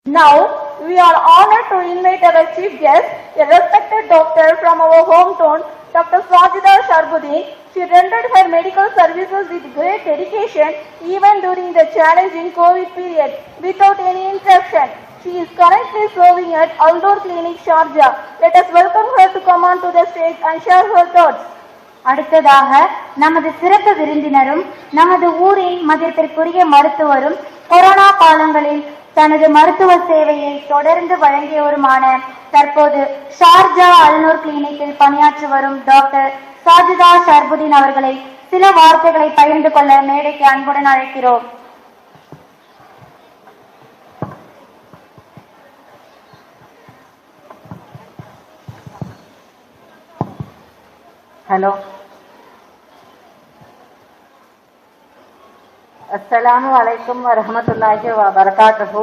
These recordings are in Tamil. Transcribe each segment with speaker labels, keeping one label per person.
Speaker 1: Now, we are honored to invite our chief guest, a respected doctor from our hometown, Dr. Swajida Sharbuddin. She rendered her medical services with great dedication even during the challenging COVID period without any interruption. She is currently serving at Al-Noor Clinic, Sharjah. Let us welcome her to come on to the stage and share her thoughts.
Speaker 2: அடுத்ததாக நமது சிறப்பு விருந்தினரும் நமது ஊரின் மதிப்பிற்குரிய மருத்துவரும் கொரோனா காலங்களில் தனது மருத்துவ சேவையை தொடர்ந்து வழங்கியவருமான தற்போது ஷார்ஜா அல்நூர் கிளினிக்கில் பணியாற்றி வரும் டாக்டர் சாஜிதா ஷர்புதீன் அவர்களை சில வார்த்தைகளை பகிர்ந்து கொள்ள மேடைக்கு அன்புடன் அழைக்கிறோம்.
Speaker 3: ஹலோ, அஸ்ஸலாமு அலைக்கும் வரஹ்மத்துல்லாஹி வபரகாத்துஹு.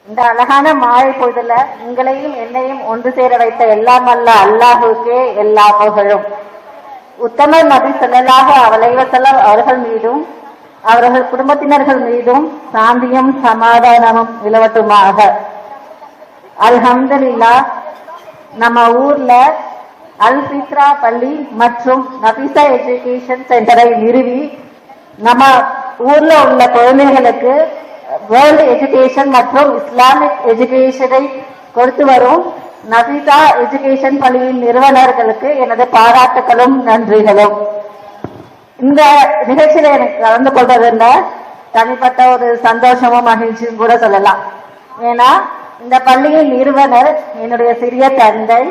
Speaker 3: இந்த அழகான மாலை பொழுதுல உங்களையும் என்னையும் ஒன்று சேர வைத்த எல்லாம் அல்ல அல்லாஹுக்கே எல்லா புகழும். உத்தம நபி ஸல்லல்லாஹு அலைஹி வஸல்லம் அவர்கள் மீதும் அவர்கள் குடும்பத்தினர்கள் மீதும் சாந்தியும் சமாதானமும் நிலவட்டுமாக. அல்ஹம்துலில்லாஹ், நம்ம ஊர்ல அல் ஃபித்ரா பள்ளி மற்றும் நபிசா எஜுகேஷன் சென்டரை நிறுவி நம்ம ஊர்ல உள்ள குழந்தைகளுக்கு வேர்ல்டு எஜுகேஷன் மற்றும் இஸ்லாமிக் எஜுகேஷனை கொடுத்து வரும் நபிசா எஜுகேஷன் பள்ளியின் நிறுவனர்களுக்கு எனது பாராட்டுகளும் நன்றிகளும். இந்த நிகழ்ச்சியில எனக்கு கலந்து கொள்வதில்ல தனிப்பட்ட ஒரு சந்தோஷமும் மகிழ்ச்சியும் கூட சொல்லலாம். ஏன்னா இந்த பள்ளியின் நிறுவனர் என்னுடைய சிறிய தந்தை.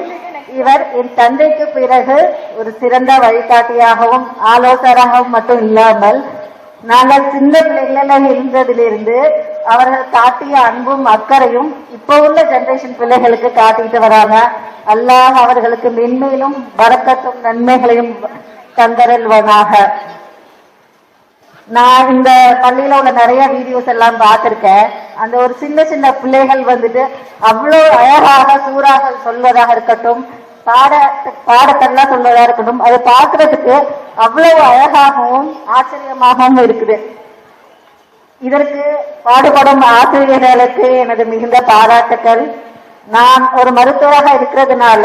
Speaker 3: இவர் என் தந்தைக்கு பிறகு ஒரு சிறந்த வழிகாட்டியாகவும் ஆலோசகராகவும் மட்டும் இல்லாமல் நாங்கள் சின்ன பிள்ளைகளில் இருந்ததிலிருந்து அவர்கள் காட்டிய அன்பும் அக்கறையும் இப்போ உள்ள ஜெனரேஷன் பிள்ளைகளுக்கு காட்டிட்டு வராங்க. அல்லாஹ் அவர்களுக்கு மென்மேலும் பரக்கத்தும் நன்மைகளையும் தந்தருள்வனாக. நான் இந்த பள்ளியில உள்ள நிறைய வீடியோஸ் எல்லாம் பார்த்திருக்கேன். அந்த ஒரு சின்ன சின்ன பிள்ளைகள் வந்துட்டு அவ்வளோ அழகாக சூறாக சொல்வதாக இருக்கட்டும், பாடத்தெல்லாம் சொல்வதாக இருக்கட்டும், அது பார்க்கறதுக்கு அவ்வளவு அழகாகவும் ஆச்சரியமாகவும் இருக்குது. இதற்கு பாடுபடும் ஆசிரியர்களுக்கு எனது மிகுந்த பாராட்டுக்கள். நான் ஒரு மருத்துவராக இருக்கிறதுனால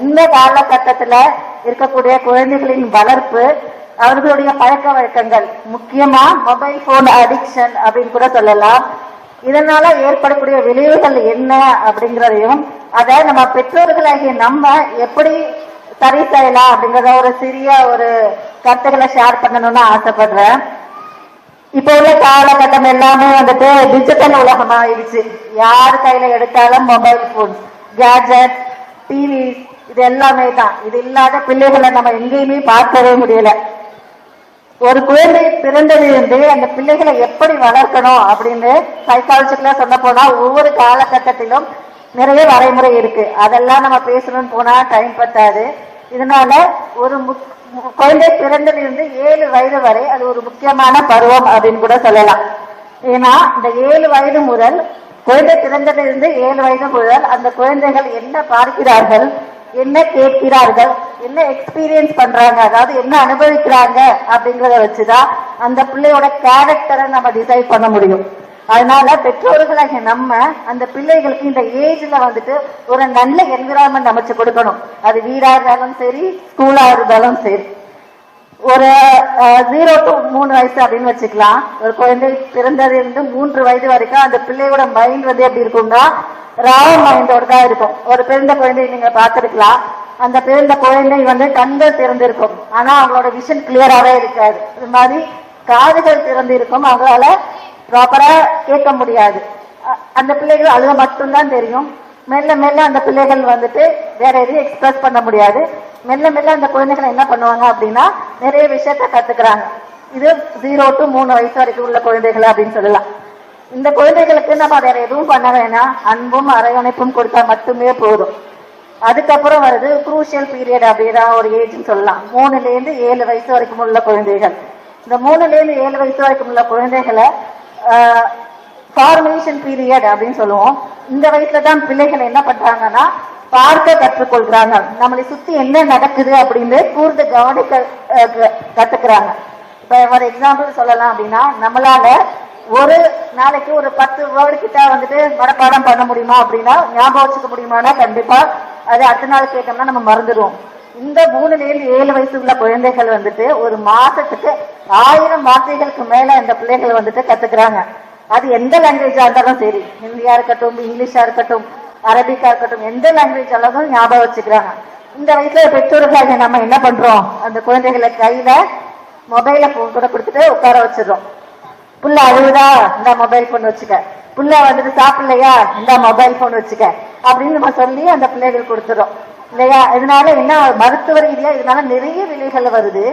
Speaker 3: இந்த காலகட்டத்துல இருக்கக்கூடிய குழந்தைகளின் வளர்ப்பு, அவர்களுடைய பழக்க வழக்கங்கள், முக்கியமா மொபைல் போன் அடிக்ஷன் அப்படின்னு கூட சொல்லலாம், இதனால ஏற்படக்கூடிய விளைவுகள் என்ன அப்படிங்கிறதையும் அதை நம்ம பெற்றோர்களாகிய நம்ம எப்படி சரி செய்யலாம் அப்படிங்கிறத ஒரு சிறிய ஒரு கருத்துக்களை ஷேர் பண்ணணும்னு ஆசைப்படுறேன். இப்போ உள்ள காலகட்டம் எல்லாமே வந்துட்டு டிஜிட்டல் உலகமா ஆயிடுச்சு. யார் கையில எடுத்தாலும் மொபைல் போன், கேஜெட், டிவி, இது எல்லாமே தான். இது இல்லாத பிள்ளைகளை நம்ம எங்கேயுமே பார்க்கவே முடியல. ஒரு குழந்தை பிறந்ததிலிருந்து அந்த பிள்ளைகளை எப்படி வளர்க்கணும் அப்படின்னு சைக்காலஜிக்கலா சொன்ன போனா ஒவ்வொரு காலகட்டத்திலும் நிறைய வரைமுறை இருக்கு. அதெல்லாம் நம்ம பேசணும்னு போனா டைம் பத்தாது. இதனால ஒரு குழந்தை பிறந்ததிலிருந்து 7 வயது வரை அது ஒரு முக்கியமான பருவம் அப்படின்னு கூட சொல்லலாம். ஏன்னா இந்த 7 வயது முதல் குழந்தை பிறந்ததிலிருந்து 7 வயது முதல் அந்த குழந்தைகள் என்ன பார்க்கிறார்கள், என்ன கேட்கிறார்கள், என்ன எக்ஸ்பீரியன்ஸ் பண்றாங்க, அதாவது என்ன அனுபவிக்கிறாங்க அப்படிங்கிறத வச்சுதான் அந்த பிள்ளையோட கேரக்டரை நம்ம டிசைட் பண்ண முடியும். அதனால பெற்றோர்களாக நம்ம அந்த பிள்ளைகளுக்கு இந்த ஏஜ்ல வந்துட்டு ஒரு நல்ல என்விரான்மெண்ட் அமைச்சு கொடுக்கணும். அது வீடா இருந்தாலும் சரி, ஸ்கூலா இருந்தாலும் சரி. ஒரு 0 to 3 வயசு அப்படின்னு வச்சுக்கலாம். ஒரு குழந்தை பிறந்ததிலிருந்து 3 வயது வரைக்கும் அந்த பிள்ளையோட மைண்ட் வந்து எப்படி இருக்கும்னா ராவ மைண்டோட தான் இருக்கும். ஒரு பிறந்த குழந்தை நீங்க பார்த்திருக்கலாம். அந்த பிறந்த குழந்தை வந்து கண்கள் திறந்திருக்கும், ஆனா அவங்களோட விஷன் கிளியராகவே இருக்காது. இது மாதிரி காதுகள் திறந்து இருக்கும், அவங்களால ப்ராப்பரா கேட்க முடியாது. அந்த பிள்ளைகள் அழுக மட்டும்தான் தெரியும். மெல்ல மெல்ல அந்த பிள்ளைகள் வந்துட்டு வேற எதையும் எக்ஸ்பிரஸ் பண்ண முடியாது. மெல்ல மெல்ல அந்த குழந்தைகள் என்ன பண்ணுவாங்க அப்படின்னா நிறைய விஷயத்த கத்துக்கிறாங்க. இது 0 to 3 வயசு வரைக்கும் உள்ள குழந்தைகள் அப்படின்னு சொல்லலாம். இந்த குழந்தைகளுக்கு நம்ம வேற எதுவும் பண்ண வேணாம், அன்பும் அரவணைப்பும் கொடுத்தா மட்டுமே போதும். அதுக்கப்புறம் வருது குரூஷியல் பீரியட் அப்படிதான் ஒரு ஏஜ்னு சொல்லலாம். 3 to 7 வயசு வரைக்கும் உள்ள குழந்தைகள். இந்த 3 to 7 வயசு வரைக்கும் உள்ள குழந்தைகளை ஃபார்மேஷன் பீரியட் அப்படின்னு சொல்லுவோம். இந்த வயசுல தான் பிள்ளைகள் என்ன பண்றாங்கன்னா பார்க்க கற்றுக்கொள்றாங்க. நம்மளை சுத்தி என்ன நடக்குது அப்படின்னு கூர்ந்து கவனிக்க கத்துக்கிறாங்க. இப்ப ஒரு எக்ஸாம்பிள் சொல்லலாம் அப்படின்னா, நம்மளால ஒரு நாளைக்கு ஒரு 10 வேர்டு கிட்ட வந்துட்டு மனப்பாடம் பண்ண முடியுமா அப்படின்னா, ஞாபகம் வச்சுக்க முடியுமானா கண்டிப்பா அது அடுத்த நாள் கேட்டோம்னா நம்ம மறந்துடுவோம். இந்த 3 ல இருந்து 7 வயசு உள்ள குழந்தைகள் வந்துட்டு ஒரு மாசத்துக்கு 1000 வார்த்தைகளுக்கு மேல இந்த பிள்ளைகள் வந்துட்டு கத்துக்கிறாங்க. அது எந்த லாங்குவேஜா இருந்தாலும் சரி, ஹிந்தியா இருக்கட்டும், இங்கிலீஷா இருக்கட்டும், அரபிக்கா இருக்கட்டும், எந்த லாங்குவேஜ் அளவும் ஞாபகம் வச்சுக்கிறாங்க. இந்த வயசுல பெற்றோர்களாக நம்ம என்ன பண்றோம், அந்த குழந்தைகளை கையில மொபைல போன் கூட கொடுத்துட்டு உட்கார வச்சிடறோம். புள்ள அழுகுதா, இந்த மொபைல் போன் வச்சுக்க, புள்ள வந்துட்டு சாப்பிடலையா, இந்த மொபைல் போன் வச்சுக்க அப்படின்னு நம்ம சொல்லி அந்த பிள்ளைகள் கொடுத்துறோம் இல்லையா. இதனால என்ன மருத்துவ ரீதியா இதனால நிறைய விளைவுகள் வருது.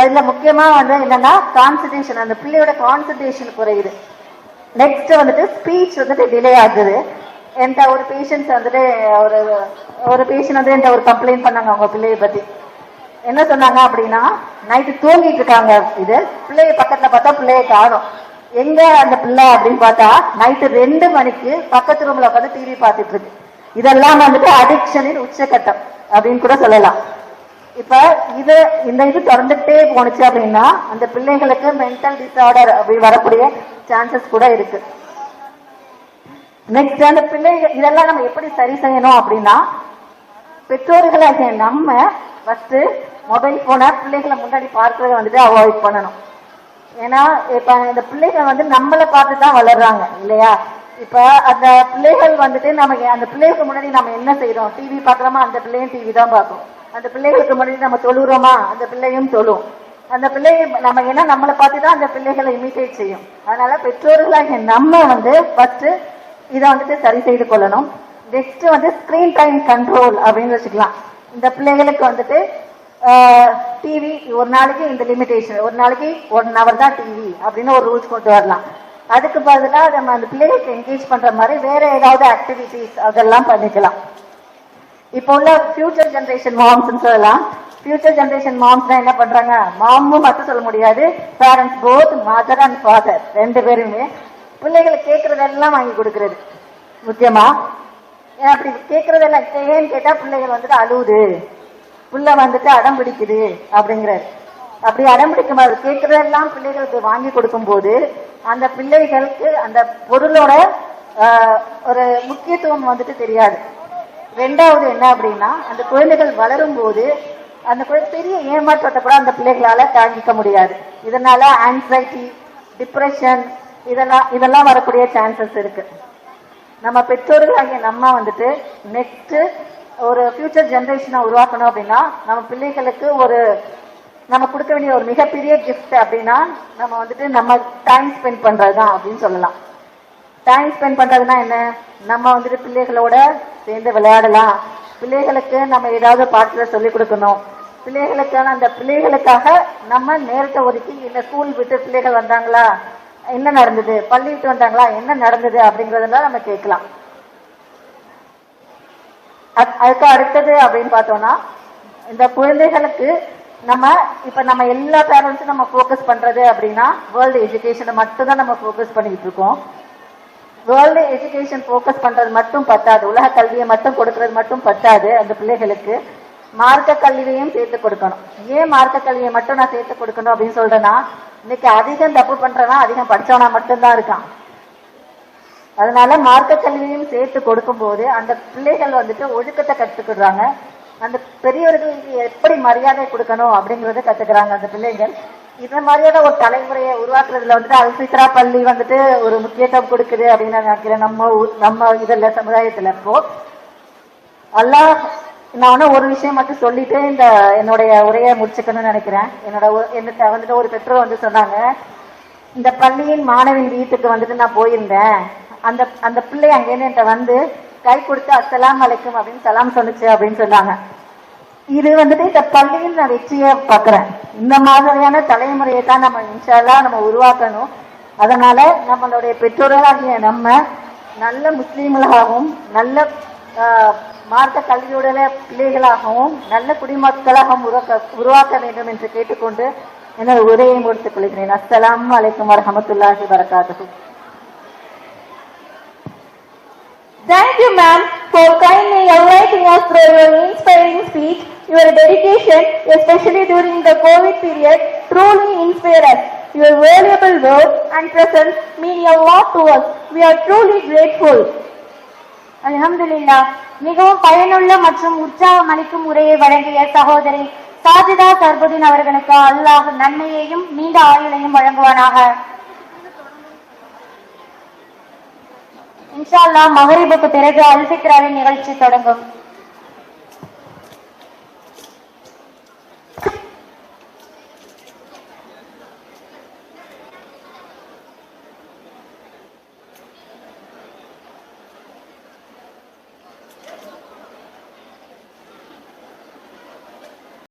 Speaker 3: அதுல முக்கியமா வந்து என்னன்னா கான்சன்ட்ரேஷன், அந்த பிள்ளையோட கான்சன்ட்ரேஷன் குறையுது. நெக்ஸ்ட் வந்துட்டு ஸ்பீச் வந்துட்டு டிலே ஆகுது. என்கிட்ட ஒரு பேஷண்ட் வந்துட்டு ஒரு பேஷண்ட் வந்து என்கிட்ட ஒரு கம்ப்ளைண்ட் பண்ணாங்க அவங்க பிள்ளைய பத்தி. என்ன சொன்னாங்க அப்படின்னா, நைட்டு தூங்கிட்டு இருக்காங்க, இது பிள்ளைய பக்கத்துல பார்த்தா பிள்ளைய காணும். எங்க அந்த பிள்ளை அப்படின்னு பார்த்தா நைட்டு 2 மணிக்கு பக்கத்து ரூம்ல உட்காந்து டிவி பார்த்துட்டு இருக்கு. இதெல்லாம் வந்துட்டு அடிக்ஷனின் உச்சகட்டம் அப்படின்னு கூட சொல்லலாம். இப்ப இந்த இது தொடர்ந்துட்டே போனுச்சு அப்படின்னா அந்த பிள்ளைகளுக்கு மென்டல் டிசார்டர் அப்படி வரக்கூடிய சான்சஸ் கூட இருக்கு. நெக்ஸ்ட் அந்த பிள்ளைகள் இதெல்லாம் நம்ம எப்படி சரி செய்யணும் அப்படின்னா, பெற்றோர்களாகிய நம்ம ஃபர்ஸ்ட் மொபைல் போனை பிள்ளைகளை முன்னாடி பார்க்கறத வந்துட்டு அவாய்ட் பண்ணணும். ஏன்னா இப்ப இந்த பிள்ளைகள் வந்து நம்மளை பார்த்து தான் வளர்றாங்க இல்லையா. இப்ப அந்த பிள்ளைகள் வந்துட்டு நம்ம அந்த பிள்ளைகளுக்கு முன்னாடி நம்ம என்ன செய்யறோம், டிவி பாக்குறோமா, அந்த பிள்ளையும் டிவி தான் பார்க்கும். அந்த பிள்ளைகளுக்கு முன்னாடி நம்ம தொழுறோமா, அந்த பிள்ளையும் தொழும். அந்த பிள்ளை நம்ம ஏன்னா நம்மளை பார்த்து தான் அந்த பிள்ளைகளை இமிட்டேட் செய்யும். அதனால பெற்றோர்களாகிய நம்ம வந்து ஃபர்ஸ்ட் இதை வந்துட்டு சரி செய்து கொள்ளணும். நெக்ஸ்ட் வந்து ஸ்கிரீன் டைம் கண்ட்ரோல் அப்படின்னு வச்சுக்கலாம். இந்த பிள்ளைகளுக்கு வந்துட்டு டிவி ஒரு நாளைக்கு இந்த லிமிடேஷன், ஒரு நாளைக்கு 1 hour தான் டிவி அப்படின்னு ஒரு ரூல்ஸ் கொண்டு வரலாம். அதுக்கு பதிலாக நம்ம அந்த பிள்ளைகளுக்கு என்கேஜ் பண்ற மாதிரி வேற ஏதாவது ஆக்டிவிட்டிஸ் அதெல்லாம் பண்ணிக்கலாம். இப்போ உள்ள ஃபியூச்சர் ஜெனரேஷன் மாம்ஸ் சொல்லலாம். ஃபியூச்சர் ஜெனரேஷன் மாம்ஸ் என்ன பண்றாங்க, மாமும் மட்டும் சொல்ல முடியாது, parents both mother and father 2 பேருமே பிள்ளைகளை கேட்கறதெல்லாம் வாங்கி கொடுக்கறது. முக்கியமா அப்படி கேட்கறதெல்லாம் ஏன்னு கேட்டா பிள்ளைகள் வந்துட்டு அழுவுது, புள்ள வந்துட்டு அடம் பிடிக்குது அப்படிங்கிறாரு. அப்படி அடம் பிடிக்கும் போது கேட்கறதெல்லாம் பிள்ளைகளுக்கு வாங்கி கொடுக்கும் போது அந்த பிள்ளைகளுக்கு அந்த பொருளோட ஒரு முக்கியத்துவம் வந்துட்டு தெரியாது. 2வது என்ன அப்படின்னா, அந்த குழந்தைகள் வளரும் போது அந்த பெரிய ஏமாற்றத்தை கூட அந்த பிள்ளைகளால தாங்கிக்க முடியாது. இதனால ஆன்சைட்டி, டிப்ரெஷன் இதெல்லாம் வரக்கூடிய சான்சஸ் இருக்கு. நம்ம பெற்றோர்களாகிய நம்ம வந்துட்டு நெக்ஸ்ட் ஒரு ஃபியூச்சர் ஜெனரேஷனை உருவாக்கணும் அப்படின்னா நம்ம பிள்ளைகளுக்கு நம்ம கொடுக்க வேண்டிய ஒரு மிகப்பெரிய கிஃப்ட் அப்படின்னா நம்ம வந்துட்டு நம்ம டைம் ஸ்பெண்ட் பண்றதுதான் அப்படின்னு சொல்லலாம். டைம் ஸ்பெண்ட் பண்றதுன்னா என்ன, நம்ம வந்துட்டு பிள்ளைகளோட சேர்ந்து விளையாடலாம், பிள்ளைகளுக்கு நம்ம ஏதாவது பாட்டுல சொல்லிக் கொடுக்கணும், பிள்ளைகளுக்கான அந்த பிள்ளைகளுக்காக நம்ம நேரத்தை ஒதுக்கி இந்த ஸ்கூல் விட்டு பிள்ளைகள் வந்தாங்களா என்ன நடந்தது, பள்ளி விட்டு வந்தாங்களா என்ன நடந்தது அப்படிங்கறதெல்லாம் நம்ம கேட்கலாம். அதுக்கு அடுத்தது அப்படின்னு பார்த்தோம்னா இந்த குழந்தைகளுக்கு நம்ம எல்லா பேரண்ட்ஸும் நம்ம ஃபோக்கஸ் பண்றது அப்படின்னா வேர்ல்டு எஜுகேஷனை மட்டும் தான் நம்ம ஃபோக்கஸ் பண்ணிட்டு இருக்கோம். வேர்ல்டு எஜுகேஷன் ஃபோக்கஸ் பண்றது மட்டும் பத்தாது, உலக கல்வியை மட்டும் கொடுக்கறது மட்டும் பத்தாது. அந்த பிள்ளைகளுக்கு மார்க்க கல்வியையும் சேர்த்து கொடுக்கணும். ஏன் மார்க்க கல்வியை மட்டும் நான் சேர்த்து கொடுக்கணும் அப்படின்னு சொல்றேன்னா, இன்னைக்கு அதிகம் தப்பு பண்றேன்னா அதிகம் படிச்சவனா மட்டும்தான் இருக்கான். அதனால மார்க்க கல்வியையும் சேர்த்து கொடுக்கும் போது அந்த பிள்ளைகள் வந்துட்டு ஒழுக்கத்தை கற்றுக்கிடுறாங்க, அந்த பெரியவர்களுக்கு எப்படி மரியாதை கொடுக்கணும் அப்படிங்கறத கத்துக்கிறாங்க அந்த பிள்ளைகள். இந்த மாதிரியான ஒரு தலைமுறையை உருவாக்குறதுல வந்துட்டு அல்பித்ரா பள்ளி வந்துட்டு ஒரு முக்கியத்துவம் கொடுக்குது அப்படின்னு நான் நினைக்கிறேன் நம்ம இதுல சமுதாயத்துல. இப்போ நான் ஒரு விஷயம் மட்டும் சொல்லிட்டு என்னுடைய உரையை முடிச்சுக்கணும்னு நினைக்கிறேன். என்னட்ட வந்துட்டு ஒரு பெற்றோர் வந்து சொன்னாங்க, இந்த பள்ளியின் மாணவின் வீட்டுக்கு வந்துட்டு நான் போயிருந்தேன், அந்த பிள்ளை அங்கேருந்து என்கிட்ட வந்து கை கொடுத்து அஸ்ஸலாமு அலைக்கும் அப்படின்னு சலாம் சொன்னுச்சு அப்படின்னு சொன்னாங்க. இது வந்துட்டு இந்த பள்ளியில் நான் வெற்றியை பார்க்கிறேன். இந்த மாதிரியான தலைமுறையை தான் நம்ம இன்ஷா அல்லாஹ் நம்ம உருவாக்கணும். அதனால நம்மளுடைய பெற்றோர்களாகிய நம்ம நல்ல முஸ்லீம்களாகவும் நல்ல மார்க்க கல்வியுடைய பிள்ளைகளாகவும் நல்ல குடிமக்களாகவும் உருவாக்க வேண்டும் என்று கேட்டுக்கொண்டு எனது உரையை முடித்துக் கொள்கிறேன். அஸ்ஸலாமு அலைக்கும் வரஹ்மத்துல்லாஹி வபரகாத்துஹு.
Speaker 1: Thank you, ma'am, for kindly enlightening us through your inspiring speech. Your dedication, especially during the COVID period, truly inspired us. Your valuable words and presence mean a lot to us. We are truly grateful.
Speaker 2: அல்ஹம்துலில்லாஹ். மிகவும் பயனுள்ள மற்றும் உற்சாகம் அளிக்கும் உரையை வழங்கிய சகோதரி சாஜிதா சர்புதீன் அவர்களுக்கு அல்லாஹ் நன்மையையும் நீண்ட ஆயுளையும் வழங்குவானாக. இன்ஷா அல்லாஹ் மகரிபுக்கு பிறகு அல் ஃபித்ராவின் நிகழ்ச்சி தொடங்கும்.